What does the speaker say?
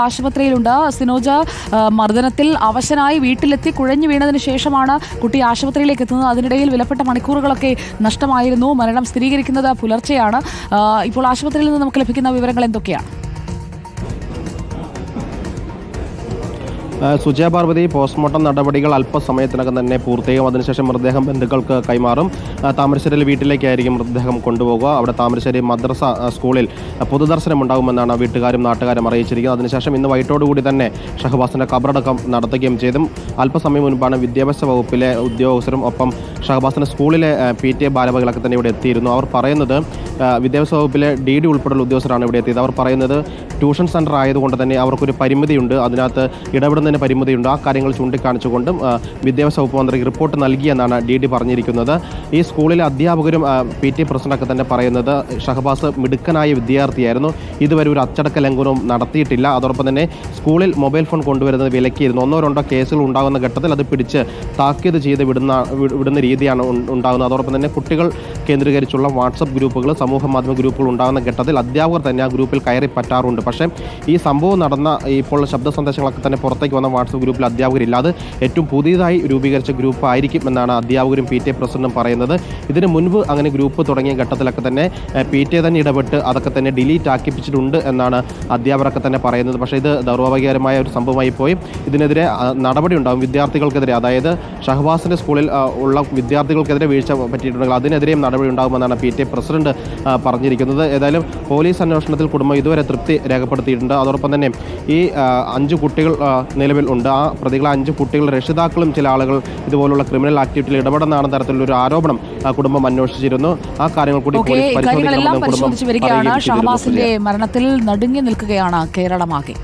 ആശുപത്രിയിലുണ്ട്. സിനോജ, മർദ്ദനത്തിൽ അവശനായി വീട്ടിലെത്തി കുഴഞ്ഞു വീണതിന് ശേഷമാണ് കുട്ടി ആശുപത്രിയിലേക്ക് എത്തുന്നത്. അതിനിടയിൽ വിലപ്പെട്ട മണിക്കൂറുകളൊക്കെ നഷ്ടമായിരുന്നു. മരണം സ്ഥിരീകരിക്കുന്നത് പുലർച്ചെയാണ്. ഇപ്പോൾ ആശുപത്രിയിൽ നിന്ന് നമുക്ക് ലഭിക്കുന്ന വിവരങ്ങൾ എന്തൊക്കെയാണ്? സുജയ പാർവതി, പോസ്റ്റ്മോർട്ടം നടപടികൾ അല്പസമയത്തിനകം തന്നെ പൂർത്തിയാകും. അതിനുശേഷം മൃതദേഹം ബന്ധുക്കൾക്ക് കൈമാറും. താമരശ്ശേരിയിലെ വീട്ടിലേക്കായിരിക്കും മൃതദേഹം കൊണ്ടുപോകുക. അവിടെ താമരശ്ശേരി മദ്രസ സ്കൂളിൽ പൊതുദർശനം ഉണ്ടാകുമെന്നാണ് വീട്ടുകാരും നാട്ടുകാരും അറിയിച്ചിരിക്കുന്നത്. അതിനുശേഷം ഇന്ന് വൈകിട്ടോടുകൂടി തന്നെ ഷഹബാസിന്റെ ഖബറടക്കം നടത്തുകയും ചെയ്തും. അല്പസമയം മുൻപാണ് വിദ്യാഭ്യാസ വകുപ്പിലെ ഉദ്യോഗസ്ഥരും ഒപ്പം ഷഹബാസിന്റെ സ്കൂളിലെ PTA ഭാരവാഹികളൊക്കെ തന്നെ ഇവിടെ എത്തിയിരുന്നു. അവർ പറയുന്നത്, വിദ്യാഭ്യാസ വകുപ്പിലെ DD ഉൾപ്പെടെയുള്ള ഉദ്യോഗസ്ഥരാണ് ഇവിടെ എത്തിയത്. അവർ പറയുന്നത് ട്യൂഷൻ സെന്റർ ആയതുകൊണ്ട് തന്നെ അവർക്കൊരു പരിമിതിയുണ്ട്, അതിനകത്ത് ഇടപെടുന്നതിന് പരിമിതിയുണ്ട്. ആ കാര്യങ്ങൾ ചൂണ്ടിക്കാണിച്ചുകൊണ്ടും വിദ്യാഭ്യാസ വകുപ്പ് മന്ത്രിക്ക് റിപ്പോർട്ട് നൽകിയെന്നാണ് DD പറഞ്ഞിരിക്കുന്നത്. ഈ സ്കൂളിലെ അധ്യാപകരും PTA പ്രസിഡന്റൊക്കെ തന്നെ പറയുന്നത് ഷഹബാസ് മിടുക്കനായ വിദ്യാർത്ഥിയായിരുന്നു, ഇതുവരെ ഒരു അച്ചടക്ക ലംഘനവും നടത്തിയിട്ടില്ല. അതോടൊപ്പം തന്നെ സ്കൂളിൽ മൊബൈൽ ഫോൺ കൊണ്ടുവരുന്നത് വിലക്കിയിരുന്നു. 1-2 കേസുകൾ ഉണ്ടാകുന്ന ഘട്ടത്തിൽ അത് പിടിച്ച് താക്കീത് ചെയ്ത് വിടുന്ന രീതിയാണ് ഉണ്ടാകുന്നത്. അതോടൊപ്പം തന്നെ കുട്ടികൾ കേന്ദ്രീകരിച്ചുള്ള വാട്സപ്പ് ഗ്രൂപ്പുകൾ, സമൂഹ മാധ്യമ ഗ്രൂപ്പുകൾ ഉണ്ടാകുന്ന ഘട്ടത്തിൽ അധ്യാപകർ തന്നെ ആ ഗ്രൂപ്പിൽ കയറി പറ്റാറുണ്ട്. പക്ഷേ ഈ സംഭവം നടന്ന ഇപ്പോൾ ശബ്ദ സന്ദേശങ്ങളൊക്കെ തന്നെ പുറത്തേക്ക് വന്ന വാട്സപ്പ് ഗ്രൂപ്പിൽ അധ്യാപകരില്ല. അത് ഏറ്റവും പുതിയതായി രൂപീകരിച്ച ഗ്രൂപ്പ് ആയിരിക്കും എന്നാണ് അധ്യാപകരും PTA പ്രസിഡന്റും പറയുന്നത്. ഇതിന് മുൻപ് അങ്ങനെ ഗ്രൂപ്പ് തുടങ്ങിയ ഘട്ടത്തിലൊക്കെ തന്നെ PTA തന്നെ ഇടപെട്ട് അതൊക്കെ തന്നെ ഡിലീറ്റ് ആക്കിപ്പിച്ചിട്ടുണ്ട് എന്നാണ് അധ്യാപകരൊക്കെ തന്നെ പറയുന്നത്. പക്ഷേ ഇത് ദൗർഭാഗ്യകരമായ ഒരു സംഭവമായി പോയി. ഇതിനെതിരെ നടപടി ഉണ്ടാകും. വിദ്യാർത്ഥികൾക്കെതിരെ, അതായത് ഷഹബാസിന്റെ സ്കൂളിൽ ഉള്ള വിദ്യാർത്ഥികൾക്കെതിരെ വീഴ്ച പറ്റിയിട്ടുണ്ടെങ്കിൽ അതിനെതിരെയും നടപടി ഉണ്ടാകുമെന്നാണ് PTA പ്രസിഡന്റ് പറഞ്ഞിരിക്കുന്നത്. ഏതായാലും പോലീസ് അന്വേഷണത്തിൽ കുടുംബം ഇതുവരെ തൃപ്തി രേഖപ്പെടുത്തിയിട്ടുണ്ട്. അതോടൊപ്പം തന്നെ ഈ 5 കുട്ടികൾ നിലവിൽ ഉണ്ട്. ആ പ്രതികളെ 5 കുട്ടികൾ രക്ഷിതാക്കളും ചില ആളുകൾ ഇതുപോലുള്ള ക്രിമിനൽ ആക്ടിവിറ്റിയിൽ ഇടപെടുന്നതാണ് തരത്തിലുള്ള ഒരു ആരോപണം കുടുംബം അന്വേഷിച്ചിരുന്നു. ആ കാര്യങ്ങൾ കൂടി പരിശോധിച്ചു വരികയാണ്. ഷഹബാസിന്റെ മരണത്തിൽ നടുങ്ങി നിൽക്കുകയാണ് കേരളമാകെ.